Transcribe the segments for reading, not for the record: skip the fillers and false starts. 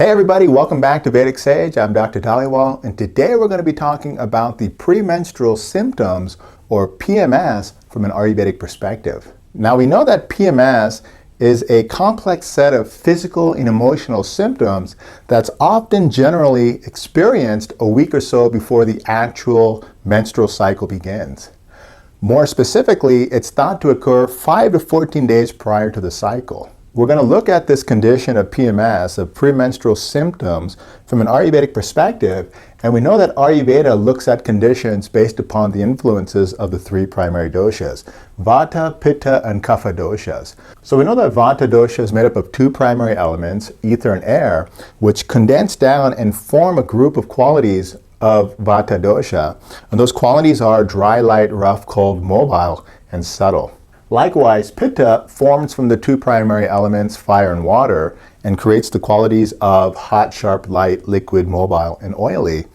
Hey everybody, welcome back to Vedic Sage. I'm Dr. Dhaliwal, and today we're going to be talking about the premenstrual symptoms, or PMS, from an Ayurvedic perspective. Now we know that PMS is a complex set of physical and emotional symptoms that's often generally experienced a week or so before the actual menstrual cycle begins. More specifically, it's thought to occur 5 to 14 days prior to the cycle. We're going to look at this condition of PMS, of premenstrual symptoms, from an Ayurvedic perspective, and we know that Ayurveda looks at conditions based upon the influences of the three primary doshas, Vata, Pitta, and Kapha doshas. So we know that Vata dosha is made up of two primary elements, ether and air, which condense down and form a group of qualities of Vata dosha, and those qualities are dry, light, rough, cold, mobile, and subtle. Likewise, Pitta forms from the two primary elements, fire and water, and creates the qualities of hot, sharp, light, liquid, mobile, and oily.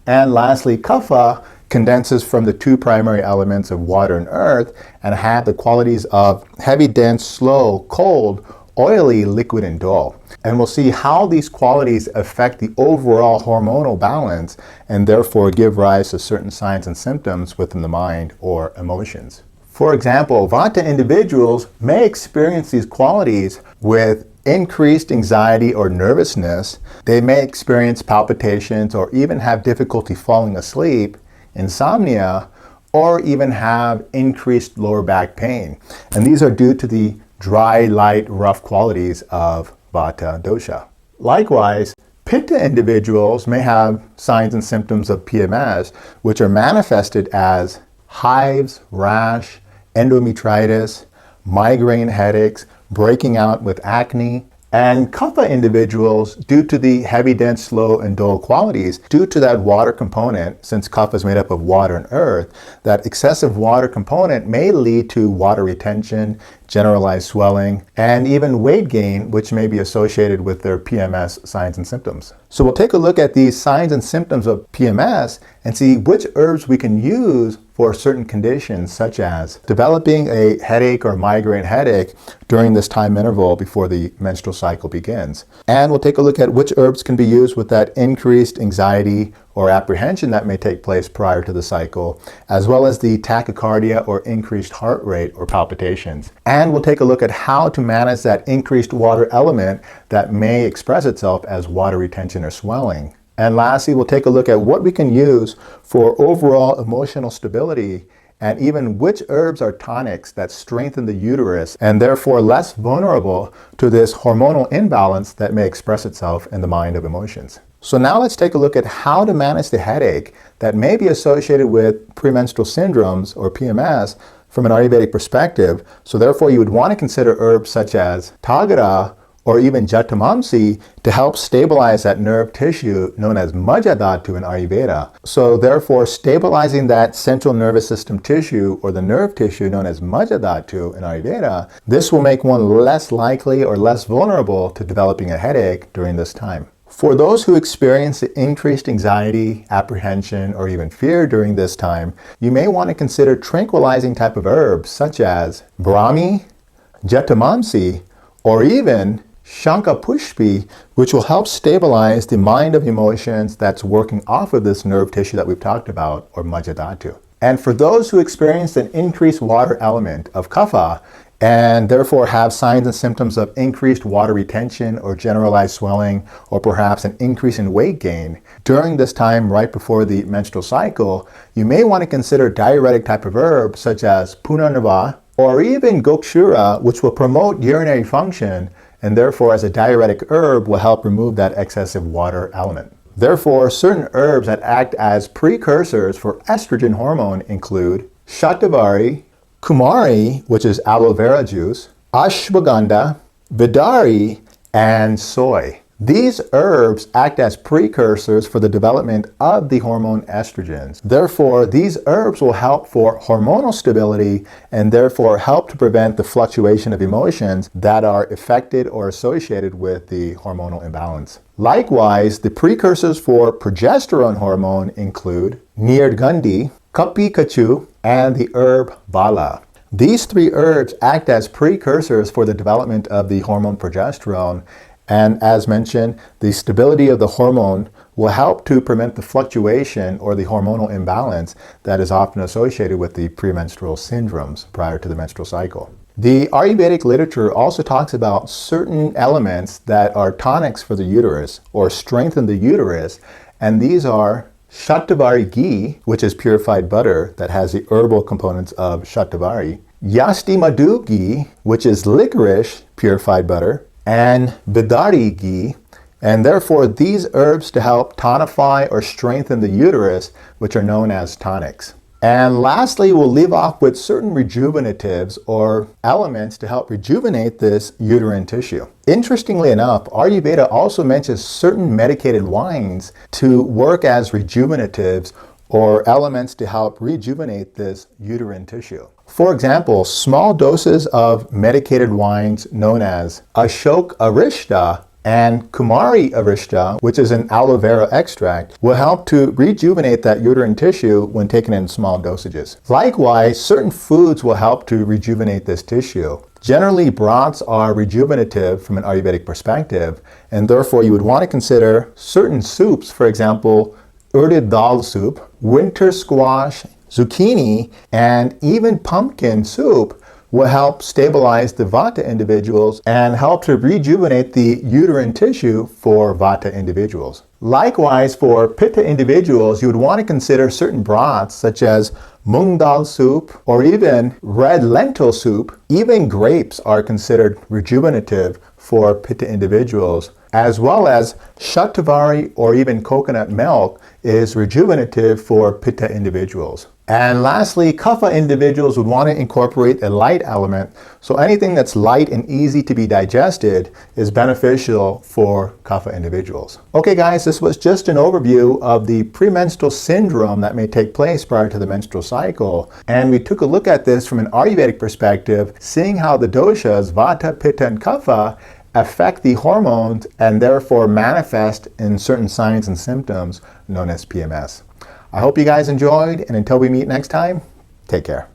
And lastly, Kapha condenses from the two primary elements of water and earth and have the qualities of heavy, dense, slow, cold, oily, liquid, and dull. And we'll see how these qualities affect the overall hormonal balance and therefore give rise to certain signs and symptoms within the mind or emotions. For example, Vata individuals may experience these qualities with increased anxiety or nervousness. They may experience palpitations or even have difficulty falling asleep, insomnia, or even have increased lower back pain. And these are due to the dry, light, rough qualities of Vata dosha. Likewise, Pitta individuals may have signs and symptoms of PMS, which are manifested as hives, rash, endometritis, migraine headaches, breaking out with acne. And Kapha individuals, due to the heavy, dense, slow, and dull qualities, due to that water component, since Kapha is made up of water and earth, that excessive water component may lead to water retention, generalized swelling, and even weight gain, which may be associated with their PMS signs and symptoms. So we'll take a look at these signs and symptoms of PMS and see which herbs we can use for certain conditions, such as developing a headache or migraine headache during this time interval before the menstrual cycle begins. And we'll take a look at which herbs can be used with that increased anxiety or apprehension that may take place prior to the cycle, as well as the tachycardia or increased heart rate or palpitations. And we'll take a look at how to manage that increased water element that may express itself as water retention or swelling. And lastly, we'll take a look at what we can use for overall emotional stability and even which herbs are tonics that strengthen the uterus and therefore less vulnerable to this hormonal imbalance that may express itself in the mind of emotions. So now let's take a look at how to manage the headache that may be associated with premenstrual syndromes or PMS from an Ayurvedic perspective. So therefore you would want to consider herbs such as Tagara or even Jatamamsi to help stabilize that nerve tissue known as Majadhatu in Ayurveda. So therefore, stabilizing that central nervous system tissue or the nerve tissue known as Majadhatu in Ayurveda, this will make one less likely or less vulnerable to developing a headache during this time. For those who experience increased anxiety, apprehension, or even fear during this time, you may want to consider tranquilizing type of herbs such as Brahmi, Jatamamsi, or even Shankapushpi, which will help stabilize the mind of emotions that's working off of this nerve tissue that we've talked about, or Majadhatu. And for those who experience an increased water element of Kapha, and therefore have signs and symptoms of increased water retention or generalized swelling, or perhaps an increase in weight gain, during this time right before the menstrual cycle, you may want to consider diuretic type of herbs such as Punarnava, or even Gokshura, which will promote urinary function and therefore as a diuretic herb will help remove that excessive water element. Therefore, certain herbs that act as precursors for estrogen hormone include Shatavari, Kumari, which is aloe vera juice, Ashwagandha, Vidari, and soy. These herbs act as precursors for the development of the hormone estrogens. Therefore, these herbs will help for hormonal stability and therefore help to prevent the fluctuation of emotions that are affected or associated with the hormonal imbalance. Likewise, the precursors for progesterone hormone include Nirdgandi, Kapikachu, and the herb Bala. These three herbs act as precursors for the development of the hormone progesterone And as mentioned, the stability of the hormone will help to prevent the fluctuation or the hormonal imbalance that is often associated with the premenstrual syndromes prior to the menstrual cycle. The Ayurvedic literature also talks about certain elements that are tonics for the uterus or strengthen the uterus, and these are Shatavari ghee, which is purified butter that has the herbal components of Shatavari, Yasti Madhu ghee, which is licorice purified butter, and Bidari ghee, and therefore these herbs to help tonify or strengthen the uterus, which are known as tonics. And lastly, we'll leave off with certain rejuvenatives or elements to help rejuvenate this uterine tissue. Interestingly enough, Ayurveda also mentions certain medicated wines to work as rejuvenatives or elements to help rejuvenate this uterine tissue. For example, small doses of medicated wines known as Ashok Arishta and Kumari Arishta, which is an aloe vera extract, will help to rejuvenate that uterine tissue when taken in small dosages. Likewise, certain foods will help to rejuvenate this tissue. Generally, broths are rejuvenative from an Ayurvedic perspective, and therefore you would want to consider certain soups, for example, urd dal soup, winter squash, zucchini, and even pumpkin soup will help stabilize the Vata individuals and help to rejuvenate the uterine tissue for Vata individuals. Likewise, for Pitta individuals, you would want to consider certain broths such as mung dal soup or even red lentil soup. Even grapes are considered rejuvenative for Pitta individuals, as well as Shatavari or even coconut milk is rejuvenative for Pitta individuals. And lastly, Kapha individuals would want to incorporate a light element, so anything that's light and easy to be digested is beneficial for Kapha individuals. Okay guys, this was just an overview of the premenstrual syndrome that may take place prior to the menstrual cycle, and we took a look at this from an Ayurvedic perspective, seeing how the doshas, Vata, Pitta, and Kapha affect the hormones and therefore manifest in certain signs and symptoms known as PMS. I hope you guys enjoyed, and until we meet next time, take care.